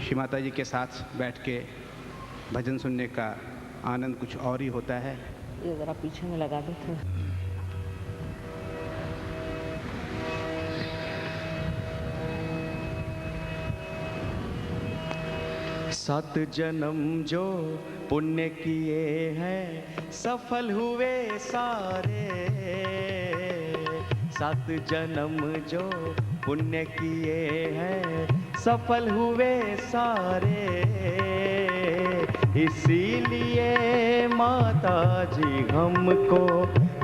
श्री माता जी के साथ बैठ के भजन सुनने का आनंद कुछ और ही होता है। ये जरा पीछे में लगा दो थोड़ा। सात जन्म जो पुण्य किए हैं सफल हुए सारे। सात जन्म जो पुण्य किए हैं सफल हुए सारे। इसीलिए माता जी हमको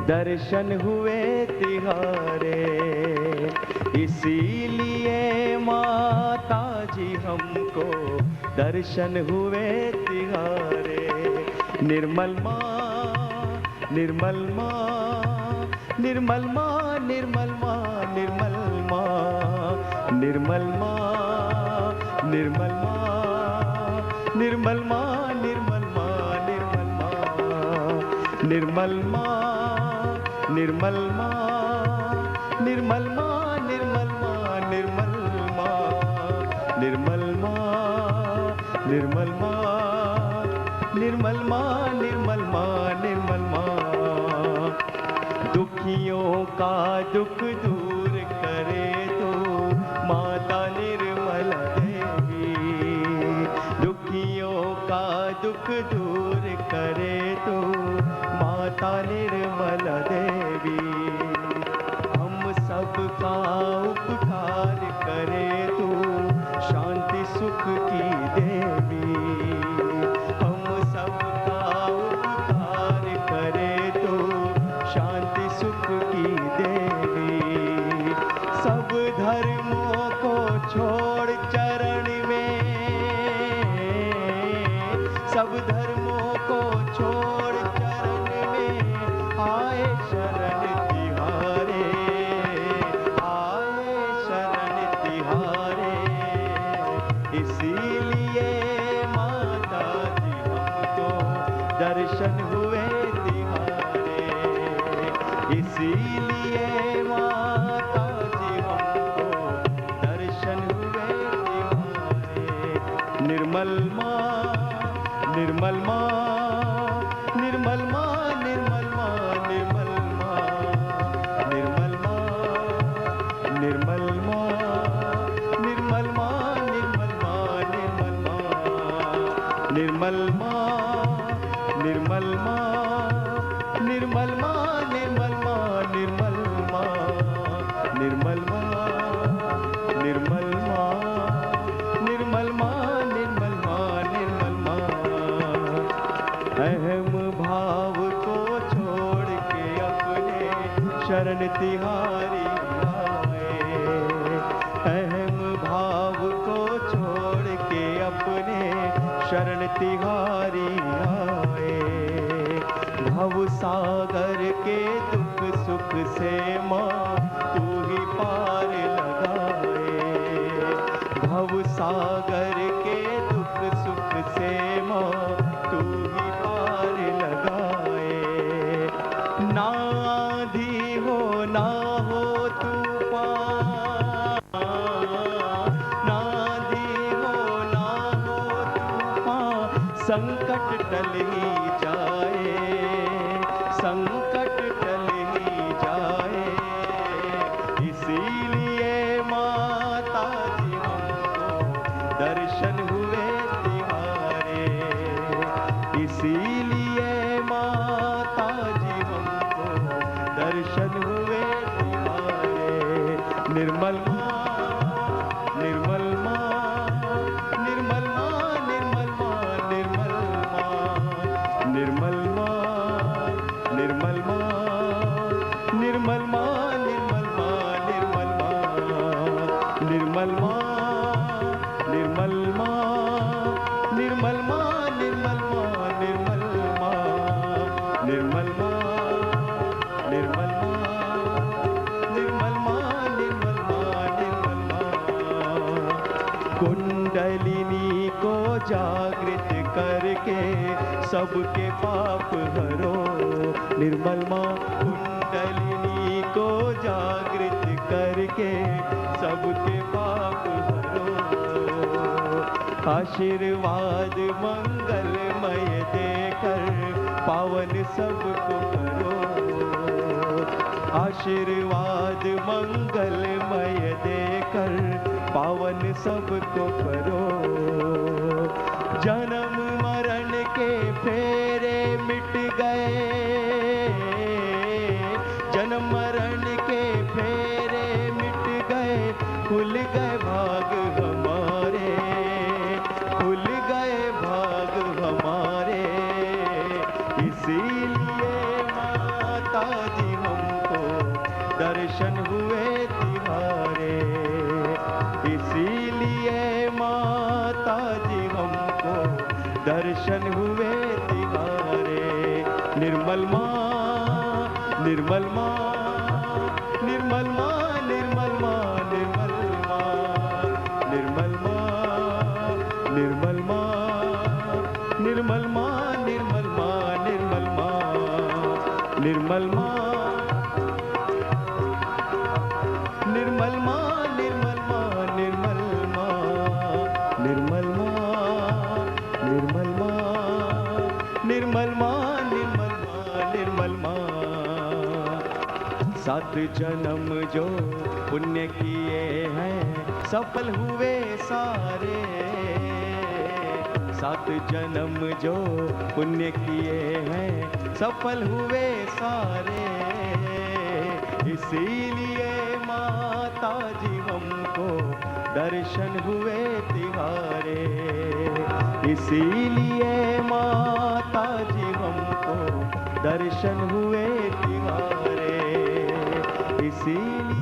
दर्शन हुए तिहारे। इसीलिए माता जी हमको दर्शन हुए तिहारे। निर्मल माँ, निर्मल माँ, निर्मल माँ, निर्मल माँ, निर्मल माँ, निर्मल माँ, निर्मल माँ, निर्मल माँ, निर्मल माँ, निर्मल माँ, निर्मल माँ, निर्मल माँ, निर्मल माँ, निर्मल माँ, निर्मल माँ, निर्मल माँ, निर्मल माँ, निर्मल माँ, निर्मल माँ। दुखियों का दुख दूर करे तो माता निर्मल देवी। दुखियों का दुख दूर करे तो माता निर्मल देवी। हम सबका उपकार करे तो शांति सुख की देवी। हम सबका उपकार करे तो शांति सुख की देवी। सब धर्मों को छोड़ चरण में, सब धर्मों को छोड़ चरण में आए शरण तिहारे। आए शरण तिहारे। इसीलिए माता जी हमको दर्शन हुए तिहारे। इसीलिए माता जी हमको दर्शन हुए तिहारे। निर्मल माँ, निर्मल माँ, निर्मल माँ, निर्मल माँ, निर्मल माँ, निर्मल माँ, निर्मल माँ, निर्मल माँ, निर्मल माँ, निर्मल माँ, निर्मल माँ, निर्मल माँ, निर्मल माँ, निर्मल माँ, निर्मल माँ, निर्मल माँ, निर्मल माँ, निर्मल माँ, निर्मल माँ। अहम भाव को छोड़ के अपने शरण तिहारी आए। अहम भाव को छोड़ के अपने शरण तिहारी आए। भव सागर के दुख सुख से माँ तू ही पार लगाए। भव सागर के दुख सुख से माँ तू ही पार लगाए। ना आंधी हो ना हो तूफान, ना आंधी हो ना हो तूफान, संकट टल ही जाए। संकट टल ही जाए। इसीलिए माता जी हमको दर्शन हुए तिहारे। इसीलिए माता जी हमको दर्शन हुए तिहारे। निर्मल माँ, निर्मल माँ, निर्मल माँ, निर्मल माँ, निर्मल माँ, निर्मल माँ, निर्मल माँ, निर्मल माँ, निर्मल माँ, निर्मल माँ, निर्मल माँ, निर्मल माँ, निर्मल माँ, निर्मल माँ, निर्मल माँ, निर्मल माँ, निर्मल माँ, निर्मल माँ। कुंडलिनी को जागृत करके सबके पाप हरो। निर्मल माँ कुंडलिनी को जागृत करके सबके पाप हरो। आशीर्वाद मंगलमय देकर पावन सबको करो। आशीर्वाद मंगलमय देकर पावन सबको करो। जन्म मरण के फेरे मिट गए, जन्म मरण के फेरे मिट गए, खुल गए भाग हमारे, खुल गए भाग हमारे। इसीलिए माता जी हमको दर्शन हुए तिहारे, इसीलिए माता जी हमको दर्शन हुए तिहारे। निर्मल माँ, निर्मल माँ, निर्मल माँ, निर्मल माँ, निर्मल माँ, निर्मल माँ, निर्मल माँ, निर्मल माँ, निर्मल माँ, निर्मल माँ, निर्मल माँ, निर्मल माँ, निर्मल माँ, निर्मल माँ, निर्मल माँ, निर्मल माँ, निर्मल माँ, निर्मल माँ, निर्मल माँ। सात जन्म जो पुण्य किए हैं सफल हुए सारे, सात जन्म जो पुण्य किए हैं सफल हुए सारे। इसीलिए माता जी हमको दर्शन हुए तिहारे, इसीलिए माता जी हमको दर्शन हुए तिहारे। इसीलिए